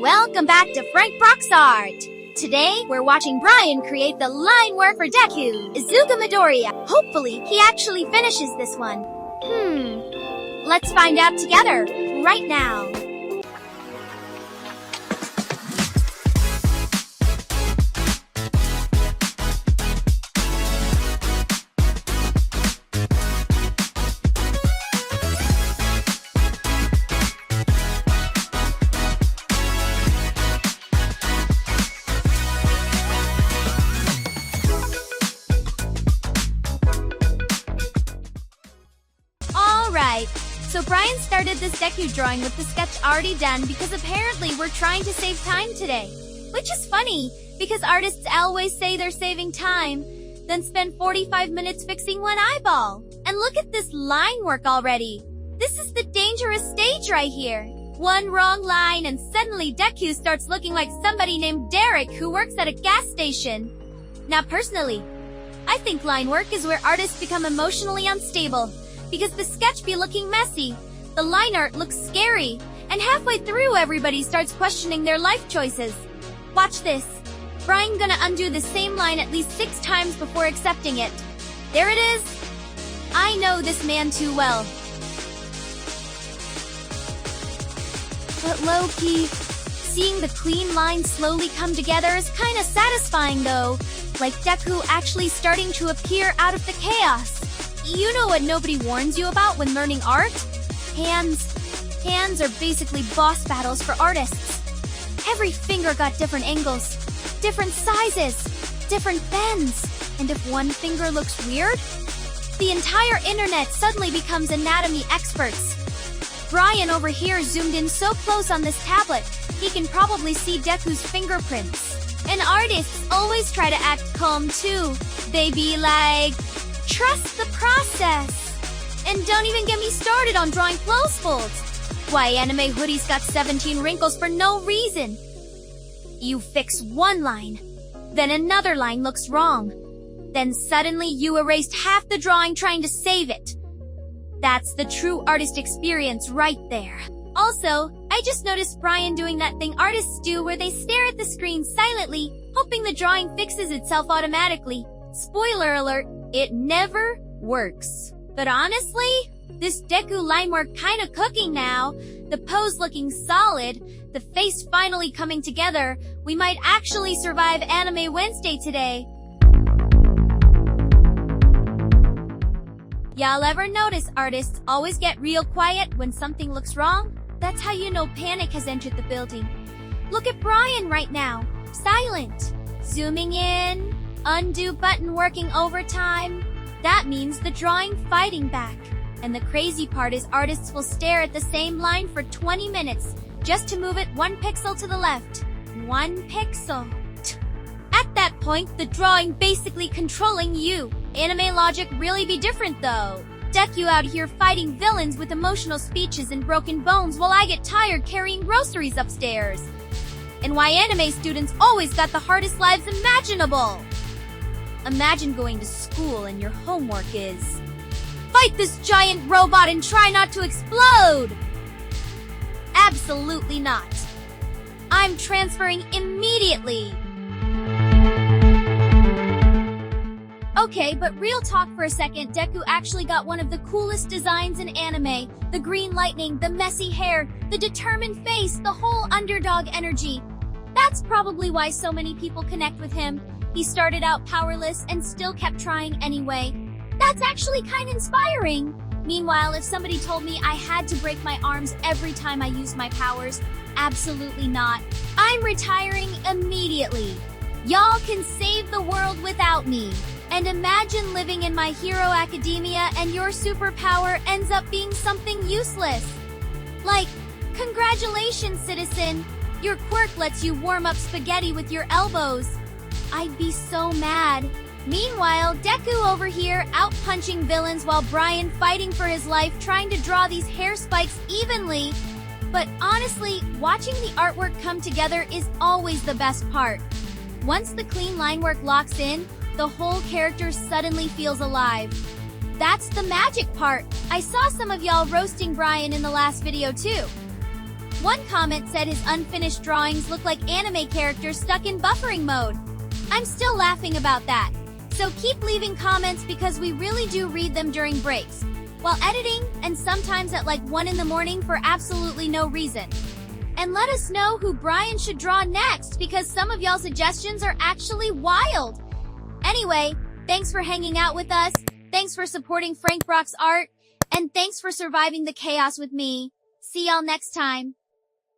Welcome back to Frankbrox Art. Today, we're watching Brian create the Linework for Deku, Izuku Midoriya. Hopefully, he actually finishes this one. Let's find out together, right now. Alright, so Brian started this Deku drawing with the sketch already done because apparently we're trying to save time today. Which is funny, because artists always say they're saving time, then spend 45 minutes fixing one eyeball. And look at this line work already. This is the dangerous stage right here. One wrong line and suddenly Deku starts looking like somebody named Derek who works at a gas station. Now personally, I think line work is where artists become emotionally unstable. Because the sketch be looking messy, the line art looks scary, and halfway through everybody starts questioning their life choices. Watch this. Brian gonna undo the same line at least 6 times before accepting it. There it is. I know this man too well. But low-key, seeing the clean lines slowly come together is kinda satisfying though. Like Deku actually starting to appear out of the chaos. You know what nobody warns you about when learning art? Hands are basically boss battles for artists. Every finger got different angles, different sizes, different bends. And if one finger looks weird, the entire internet suddenly becomes anatomy experts. Brian over here zoomed in so close on this tablet, he can probably see Deku's fingerprints. And artists always try to act calm too. They be like, trust the process. And don't even get me started on drawing clothes folds. Why anime hoodies got 17 wrinkles for no reason. You fix one line, then another line looks wrong. Then suddenly you erased half the drawing trying to save it. That's the true artist experience right there. Also, I just noticed Brian doing that thing artists do where they stare at the screen silently, hoping the drawing fixes itself automatically. Spoiler alert, it never works. But honestly, this Deku line work kinda cooking now. The pose looking solid, the face finally coming together. We might actually survive Anime Wednesday today. Y'all ever notice artists always get real quiet when something looks wrong? That's how you know panic has entered the building. Look at Brian right now, silent. Zooming in, undo button working overtime. That means the drawing fighting back. And the crazy part is artists will stare at the same line for 20 minutes just to move it 1 pixel to the left. 1 pixel. At that point, the drawing basically controlling you. Anime logic really be different though. Deku out here fighting villains with emotional speeches and broken bones while I get tired carrying groceries upstairs. And why anime students always got the hardest lives imaginable. Imagine going to school and your homework is, fight this giant robot and try not to explode! Absolutely not. I'm transferring immediately. Okay, but real talk for a second, Deku actually got one of the coolest designs in anime. The green lightning, the messy hair, the determined face, the whole underdog energy. That's probably why so many people connect with him. He started out powerless and still kept trying anyway. That's actually kind of inspiring. Meanwhile, if somebody told me I had to break my arms every time I used my powers, absolutely not. I'm retiring immediately. Y'all can save the world without me. And imagine living in My Hero Academia and your superpower ends up being something useless. Like, congratulations, citizen. Your quirk lets you warm up spaghetti with your elbows. I'd be so mad. Meanwhile, Deku over here out punching villains while Brian fighting for his life trying to draw these hair spikes evenly. But honestly, watching the artwork come together is always the best part. Once the clean line work locks in, the whole character suddenly feels alive. That's the magic part. I saw some of y'all roasting Brian in the last video too. One comment said his unfinished drawings look like anime characters stuck in buffering mode. I'm still laughing about that. So keep leaving comments because we really do read them during breaks, while editing, and sometimes at like 1 in the morning for absolutely no reason. And let us know who Brian should draw next because some of y'all suggestions are actually wild. Anyway, thanks for hanging out with us, thanks for supporting Frankbrox Art, and thanks for surviving the chaos with me. See y'all next time.